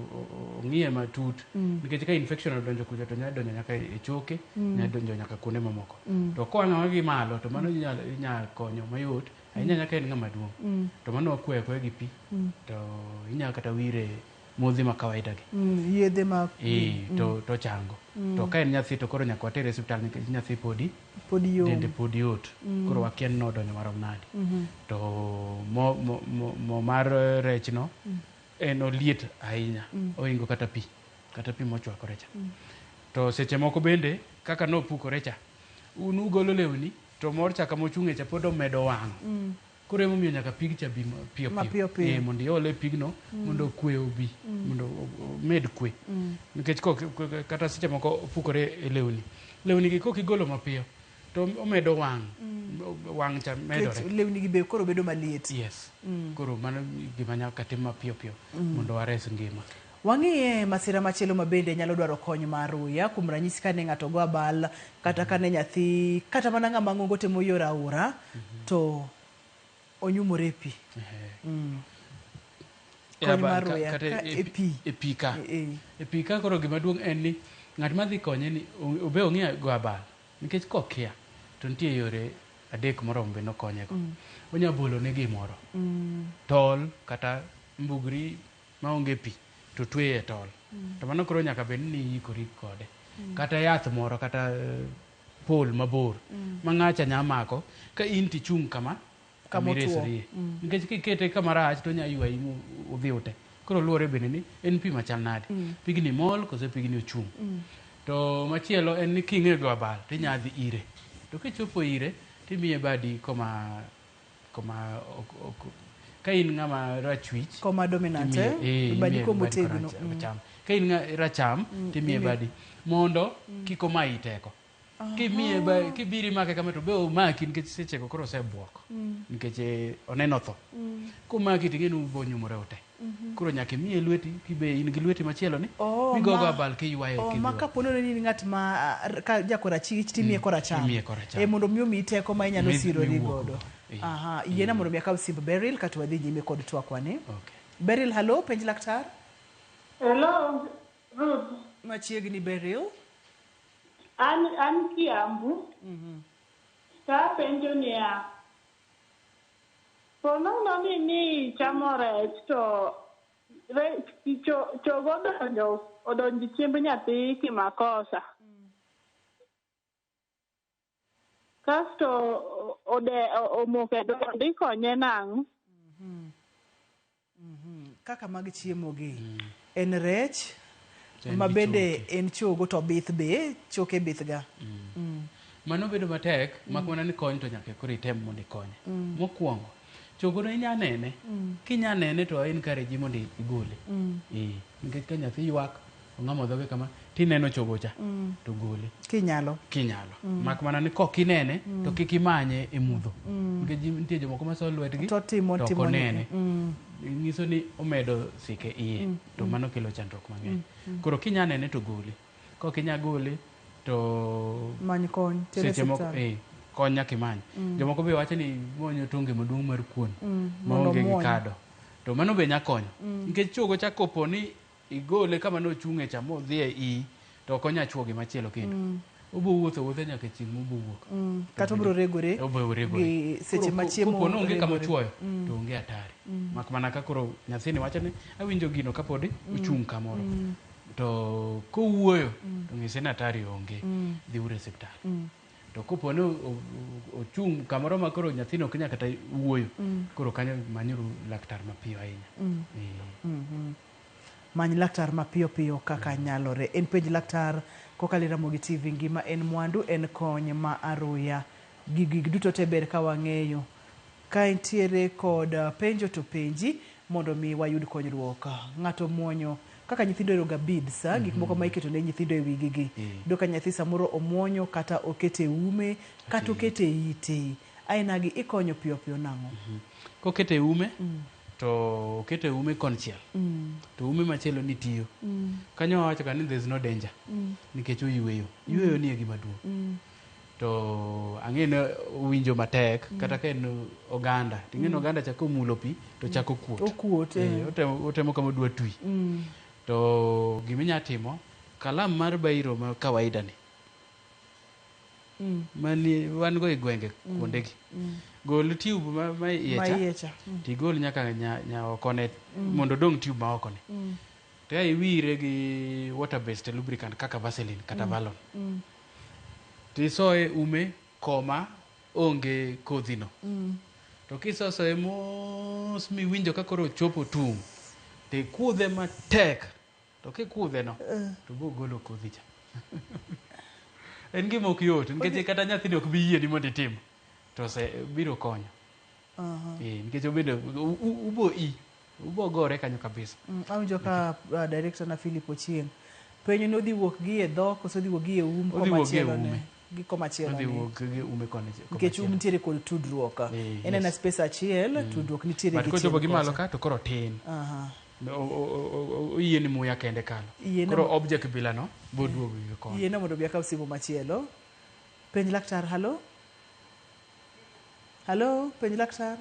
Speaker 2: ong'iye matut nikech ka infection odonjo kuja to nyalo donjo nyaka e choke, nyalo donjo nyaka kuonde mamoko. To kowang'o gi malo to mano inyalo konyo mayot ahinya nyaka en ng'ama duong'. To mano wakwe gi pi to inyalo kata wire modhi ma kawaida gi.
Speaker 1: Yedhe ma
Speaker 2: to chango. To ka en nyathi to koro nyaka watere e osiptal nikech nyathi podi
Speaker 1: yom.
Speaker 2: Dende podi yot. Koro wakia ni nodonjo marom nadi. To mo mar rech no en oliet ahinya oingo kata pi mochwakore cha. To seche moko bende kaka nopukore cha ugolo lewni to mor chaka mochung'e cha pod omedo wang'. Koro emomiyo nyaka pig cha bi piyo mondo iole pigno mondo kwe obi mondo med kwe nikech kata seche moko opukore e lewni gi kok igolo mapiyo to omedo wang' cha medore.
Speaker 1: Lewni gi be koro bedo maliet.
Speaker 2: Yes. Koro mano gima nyaka tim mapiyo mondo wares ngima.
Speaker 1: Wang'iye masira machielo mabende nyalo dwaro kony mar ruya. Kuom ranyisi kane ng'ato go abal kata kane nyathi kata mana ng'ama ng'ongo temo yor aora to onyumore pi. Kony mar ruya e pi ka koro gima duong' en ni ng'at madhi konye ni obe ong'e go abal nikech kokia to nitie yore adek moromo be nokonyego. Onya bolo ne gimoro tol kata mbugri maonge pi to tweye tol to mano koro nyaka bed ni ikori kode kata yath moro kata pol mabor ma ng'acha nya mako ka in tichung' kama iresrie nikech kikete kama rach to nya ywayi udhi ute. Koro luore bende ni en pi machal nade, pigni mol kose pigni ochung'. To machielo en ni king'e go abal tinya dhi ire to kichopo ire timiye badi koma ka in ng'ama rachwich koma dominant badi komo tegno
Speaker 2: ka in racham timiye badi mondo kiko mai teko kimiye ba kibiri make kama to be omaki nikech seche ko koro osebuok nikech oneno tho komaki tingenu bonyumore ote. Kuro nyaka miye lweti kibe in gi lweti machielo ni migogo abal ki ywaye
Speaker 1: kidwa. Maka ponono ni ng'at ma ka jakora chich timiye kora cham. Mondo miyo mi teko ma inyalo siro ni godo. Yena mondo mi akaw simb Beryl kata wadhi nyime kod twakwane. Beryl, hello, penj laktar.
Speaker 4: Hello, Ruth.
Speaker 1: Machiegni Beryl.
Speaker 4: An Kiambu. Ta penjo niya. Ponono ni chamo rech to chogo odonjo chiemb nyathi kimakosa. Kasto omoke dondi konye nang'o?
Speaker 1: Kaka mag chiemo gi en rech mabende en chogo to bith be choke bith ga.
Speaker 2: Mano bedo matek makwana ni kony to nyaka koro item mondo ikonye. Mokwongo chogo no inya nene kinya nene to en kare ji mondo igole nikech ka nyathi ywak ong'amo dhoge kama tineno chogo cha to gole
Speaker 1: kinyalo
Speaker 2: mak mana ni kok inene to kik imanye e mudho nikech nitie jomoko ma so lwetgi to konene nyiso ni omedo sike iye to mano kelo chandruok mang'eny. Koro kinya nene to gole. Kok inya gole to
Speaker 1: many kony tere
Speaker 2: seche moko
Speaker 1: osiptal.
Speaker 2: kony nyaka imany. Jomoko be wacho ni muonyo tonge maduong' mar kuon
Speaker 1: mondo
Speaker 2: maonge gi
Speaker 1: muony.
Speaker 2: kado. To mano be nya konyo. Nikech chogo cha kopo ni igole kama no chung'e cha modhi e i to ok onya chwo gimachielo kendo. Obo wuotho nyaka chieng' mobo wuok.
Speaker 1: Kata obro regore gi seche ma chiemo
Speaker 2: kopo no onge kama chwoyo to onge atari. Mak mana ka koro nyathini wacho ni awinjo gino kapodi ochung' kamoro. To kowuoyo to ng'ise ni atari onge, dhi ure osiptal. To kopo ni ochung' kamoro ma koro nyathini ok nya kata wuoyo, koro kanyo manyuru laktar mapiyo ahinya.
Speaker 1: Many laktar mapiyo piyo kaka nyalore. En penj laktar kokalo Ramogi TV. Ngima en mwandu, en kony ma aruya. Gigi duto te ber ka wang'eyo. Ka entiere kod penjo to penji mondo mi wayud konyruok. Ng'ato muonyo kaka nyithindo eroga beads, gik moko ma iketo ne nyithindo e wigigi. Do ka nyathi samoro omuonyo kata okete ume kata okete ite. Aina gi ikonyo piyo piyo nang'o?
Speaker 2: Kokete ume to okete ume konchiel. To ume machielo ni tiyo. Kanyo wawacho ka ni there is no danger. Nikech oyueyo. Yueyo ni e gima duong'. To ang'e winjo matek kata ka en oganda. Ting'e oganda chako mulo pi to chako kuot.
Speaker 1: Okuot.
Speaker 2: Otemo kama dwa twi. To giminya timo kalam mar bairo ma kawaida ni. Mani wan go e gwenge kuondegi. Gol tube ma iye cha. Tigol nyaka nya okone mondo dong tube ma okone. To iwire gi water based lubricant kaka Vaseline kata Valon. Tisoe ume koma onge kodhino. To kisosoe mos miwinjo ka koro chopo tung'. Tikudhe matek. To kikudhe no to bo golo kodhi cha. En gima ok yot nikech kata nyathini ok bi yie ni mondo itim. To se biro konyo. Nikech obedo ubo gore kanyo kabisa.
Speaker 1: Awinjo ka director na Philip Ochieng. Penyo no dhi wuok gi e dhok koso dhi wuok gi e komachielo ne. Gi komachielo ne.
Speaker 2: Dhi wuok gi ume kone.
Speaker 1: Nikech nitiere kod tudruok. En na space achiel, tudruok nitiere gi
Speaker 2: tielo. Kochopo gi malo ka to koro tin. Oyie ni muya kende kalo. Koro object bila no bo duogo gi kono.
Speaker 1: Yie na mondo biaka simu machielo. Penj laktar, halo? Halo, penj laktar?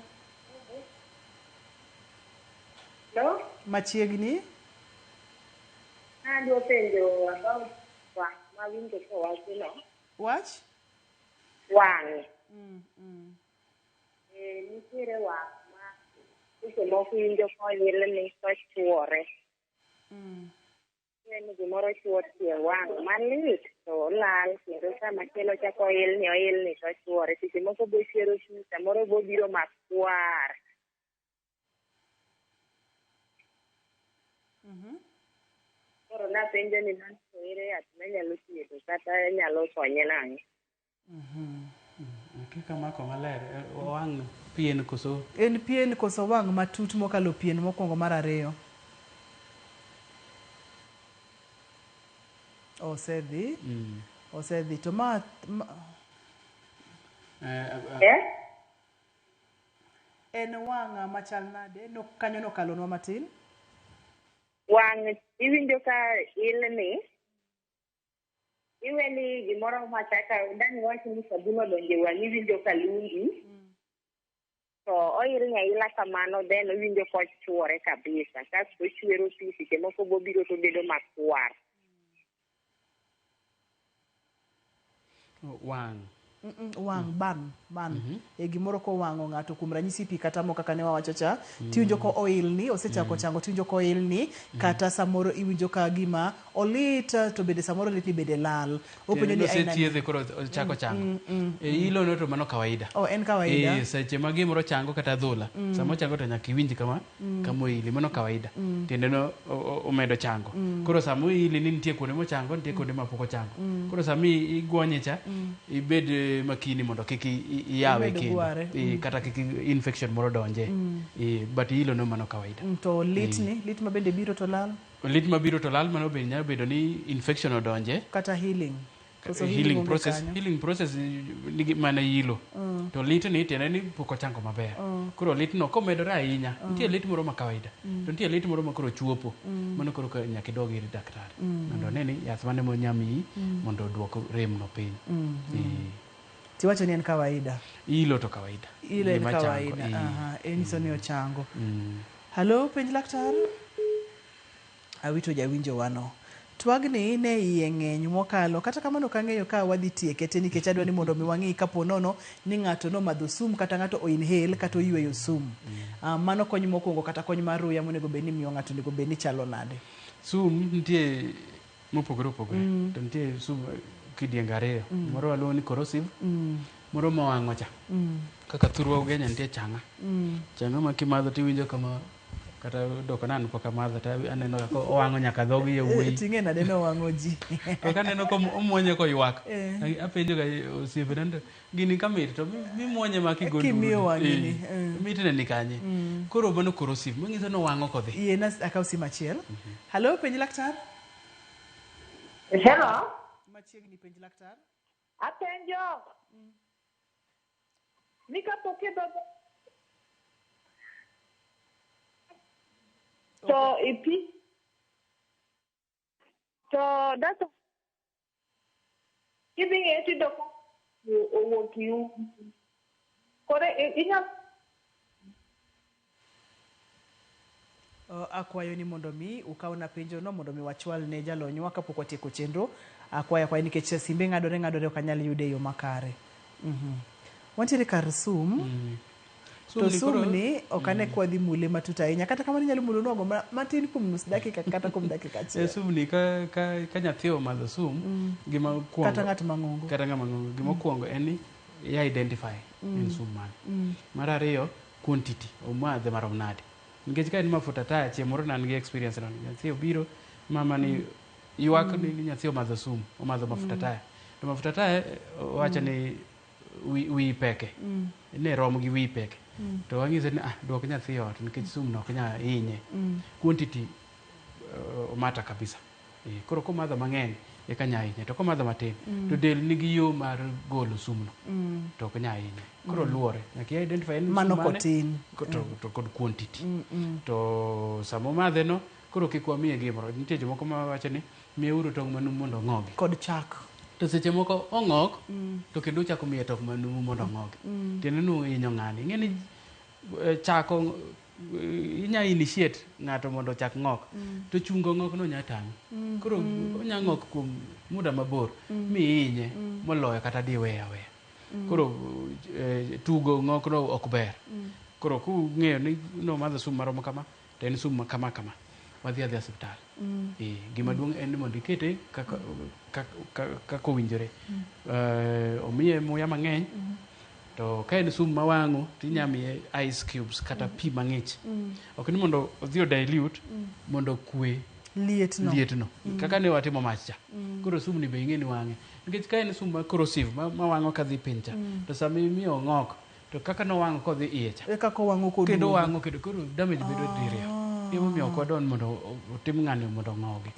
Speaker 5: Hello?
Speaker 1: Machiegni?
Speaker 5: Adwa penjo about wang' ma winjo ka wacho no.
Speaker 1: Wach?
Speaker 5: Wang'. Nitiere wang' ma seche moko winjo koil ni kochwore. Ni gimoro chwo tie wang' malit to lal kendo sama chielo chako oil ni to chwore. Seche moko bo chwero pi, samoro bo biro makwar. Koro napenjo ni man ere yath manyalo thiedho kata nyalo konye nang'o.
Speaker 2: Kika mako maler, wang' pien koso?
Speaker 1: En pien koso wang' matut mokalo pien mokwongo mar ariyo? Osedhi? Osedhi. To ma... En wang' machal nade? Kanyo nokalonwa matin?
Speaker 5: Wang' iwinjo ka ilni iweni gimoro machaka dani wacho ni sabun odonje wang' iwinjo ka lungi to oil nyaila kamano then iwinjo kochwore kabisa kasto ochwero pi seche moko bo biro to bedo makwar.
Speaker 2: Wang'
Speaker 1: ban e gimoro ko wang'o ng'ato kuom ranyisi pi kata mo kaka ne wawacho cha tiwinjo ko oil ni osechako chango tiwinjo ko oil ni kata samoro iwinjo ka gima olit to bede samoro lit ni bede lal
Speaker 2: openjo ni aina ni koro chako chango ilo no to mano kawaida
Speaker 1: en kawaida
Speaker 2: seche ma gimoro chango kata dhula samo chango to nyaka iwinj kama ili mano kawaida tiende no omedo chango koro samo ili ni nitie kuonde mo chango nitie kuonde ma pok chango koro sami igwonye cha ibed makini mondo kik iyawe kendo kata kik infection moro donje but ilo no mano kawaida
Speaker 1: to lit ma bende biro to lal
Speaker 2: mano bende nyalo bedo ni infection odonje
Speaker 1: kata healing
Speaker 2: process nigi mana ilo to lit ni tiende ni pok ochango maber. Koro lit no komedore ahinya, nitie lit moro ma kawaida. To nitie lit moro ma koro chuopo. Mano koro nyaka idog ir daktari. Mondo ne ni yath mane mo nyamiyi mondo oduok rem no piny.
Speaker 1: Tiwacho ni en kawaida.
Speaker 2: Ilo to kawaida.
Speaker 1: Ilo en kawaida. Aha, eniso ni ochango. Halo, penj laktar. Awito jawinjo wano. Twagni ne iye ng'eny mokalo kata kamano kang'eyo ka wadhi tieke te nikech adwa ni mondo mi wang'i kapo nono ni ng'ato no madho sum kata ng'ato o inhale kata oyweyo sum. Mano kony mokwongo kata kony mar ruya monego bed ni miyo ng'ato onego bed ni chalo nade.
Speaker 2: Sum nitie mopogore opogore. To nitie sum kidiengo ariyo. Moro waluongo ni corrosive. Moro mowang'o cha. Kaka thurwa ugenya nitie chang'a. Chang'a ma kimadho tiwinjo kama kata doko nan poka madho ta aneno ka owang'o nyaka dhogi yawuoyi.
Speaker 1: Ting'e nade no wang'o ji.
Speaker 2: To kaneno ko omuonye ko ywak. Apenjo ga osiepe nando gini kamit to mimuonye ma kigolo.
Speaker 1: Kimiyo wang'ini.
Speaker 2: Mitne ni kanye. Koro mano corrosive. Manyiso no wang'o kodhi.
Speaker 1: Yena akaw sim achiel. Halo, penj laktar.
Speaker 5: Hello.
Speaker 1: Machiegni penj laktar.
Speaker 5: Apenjo. Nikapoke baba. So ipi. So that's giving it to the work you. Correct.
Speaker 1: Akwayo ni mondo mi ukaw na penjo no mondo mi wachwal ne jalonywa kapok watieko chenro. Akwayo kwa nikech simbe ng'adore ok anyal yude yo makare. Wantiere kar sum. To sum ni okane kwadhi mule matut ahinya kata kamano nyalo mulo nogo matin kuom nus dakika kata kuom dakika achiel.
Speaker 2: Sum ni ka nyathi omadho sum gima kuongo
Speaker 1: kata ng'at mang'ongo.
Speaker 2: Gima kuongo en ni ya identify en sum man. Mar ariyo quantity omadhe marom nade. Nikech ka en mafuta taya chieng' moro nan gi experience no nyathi obiro mama ni ywak ni nyathi omadho sum omadho mafuta taya. To mafuta taya wacha ni wi peke. Ne rom gi wi peke. To wang'ise ni duok nyathi ot nikech sum no ok nya hinye. Quantity mata kabisa. Koro komadho mang'eny eka nya hinye to komadho matin to del nigi yo mar golo sum no to ok nya hinye. Koro luore nyaka identify en
Speaker 1: mano kotin
Speaker 2: to kod quantity. To samo madhe no koro kik wamiye gimoro. Nitie jomoko ma wacho ni miyeuru tong' manumu mondo ong'ogi
Speaker 1: kod chak.
Speaker 2: To seche moko ong'ok to kendo chako miye tong' manumu mondo ong'ogi. Tiende nu hinyo ng'ani. Ing'eni chako inya initiate ng'ato mondo chak ng'ok to chungo ng'ok no nya tami. Koro onya ng'ok kuom muda mabor mi hinye moloyo kata diweya weya. Koro tugo ng'ok no ok ber. Koro kung'eyo ni no madho sum maromo kama to en sum kama wadhi adhi osiptal. Gima duong' en ni mondo ikete kaka owinjore. Omiye muya mang'eny. To ka en sum mawang'o tinyamiye ice cubes kata pi mang'ich. Ok ni mondo odhi o dilute mondo kwe
Speaker 1: liet no.
Speaker 2: Kaka ne watimo mach cha. Koro sum ni be ing'e ni wang'e. Nikech ka en sum ma corrosive mawang'o kadhi piny cha. To sama imiyo ng'ok to kaka nowang'o kodhi iye cha.
Speaker 1: Kaka owang'o kod
Speaker 2: kendo wang'o kendo koro damage bedo diriyo. Emomiyo ok wadon mondo otim ng'ani mondo ong'ogi.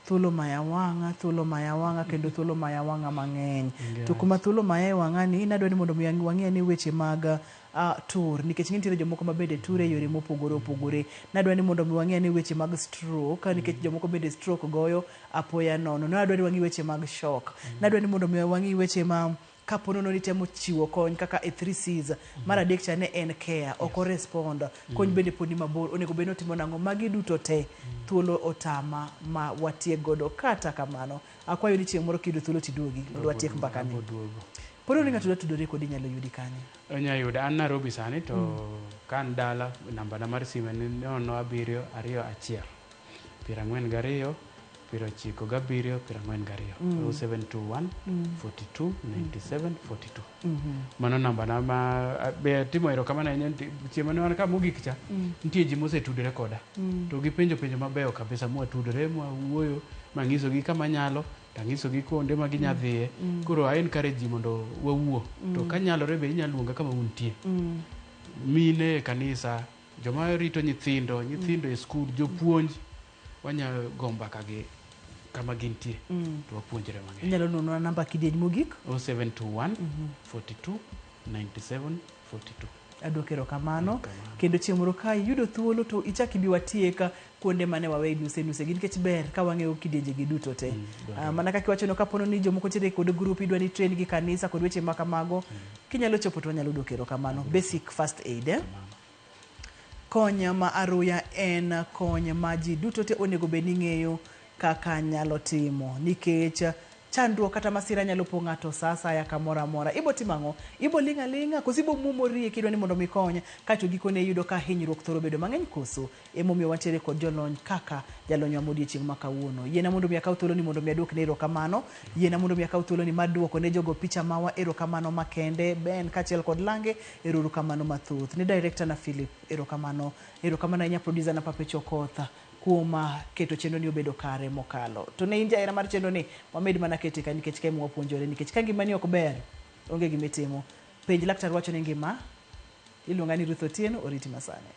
Speaker 1: Thuolo maya wang'a kendo thuolo maya wang'a mang'eny. To kuma thuolo maya wang'ani inadwa ni mondo wang'e ni weche mag tur nikech nitiere jomoko ma bende tur e yore mopogore opogore. Nadwa ni mondo wang'e ni weche mag stroke nikech jomoko bende stroke goyo apoya nono. Nadwa ni wang'e weche mag shock. Nadwa ni mondo wang'e weche ma kapo nono ni temo chiwo kony kaka e 3 Cs. Mar adek cha ne en care oko respond. Kony bende poni mabor onego bende otimo nang'o magi duto te thuolo otama ma watie godo kata kamano. Akwayo ni chieng' moro kido thuolo tiduogi mondo watiek mbaka ni. Poro ni ng'ato tudore kodi nyalo yudi kanye?
Speaker 2: Onya yuda an Nairobi sani to kan dala namba na mar simu ni 07221 42 97 42 0721 42 97 42. Mano namba na ma be timo ero kama na chiemo ne wan ka mogik cha nitie ji mose tudore koda to gipenjo mabeyo kabisa mwa tudore mwa wuoyo mangiso gi kama nyalo tangiso gi kuonde ma ginyadhie. Koro I encourage ji mondo wawuo to kanyalore be inyalo luonga kama untie. Mine kanisa joma rito nyithindo e skul jopuonj wanya gomba kage kama gintie to wapuonjre mang'eny.
Speaker 1: Inyalo nono namba kidieny mogik
Speaker 2: 0721 42 9742.
Speaker 1: Adwokero kamano kendo chiemoro kai yudo thuolo to ichaki bi watieka kuonde mane wawe nuse gi nikech ber ka wang'eyo kidienje gi duto te. Mana kaka wacho no kapono ni jomoko tere kod group idwa ni train gi kanisa kod weche makamago kinyalo chopo to nyalo dwokero kamano. Basic first aid konya ma aruya en konya ma ji duto te onego bed ni ng'eyo kaka nyalo timo nikech chandruok kata masira nyalo po ng'ato sasa ya kamora mora. Ibo timango, ibo linga kosibo mumori kidwa ni mondo mikonya kato gikone yudo ka hinyruok thoro bedo mang'eny koso. Emomiyo wantiere kod jolony kaka jalony wa modiechieng' ma kawuono. Yiena mondo mi akaw thuolo ni mondo mi adwok ne erokamano. Yiena mondo mi akaw thuolo ni madwoko ne jogo picha mawa erokamano makende. Ben kachiel kod Lange erokamano mathoth. Ni director na Philip erokamano. Erokamano inya producer na Pape Chokotha kuoma keto chenro ni obedo kare mokalo. To ne inja era mar chenro ni wamed mana kete ka nikech kai mwapuonjore nikech ka ngima ni ok ber onge gimitimo. Penj laktar wacho ni ngima iluonga ni Ruth Otieno oriti masane.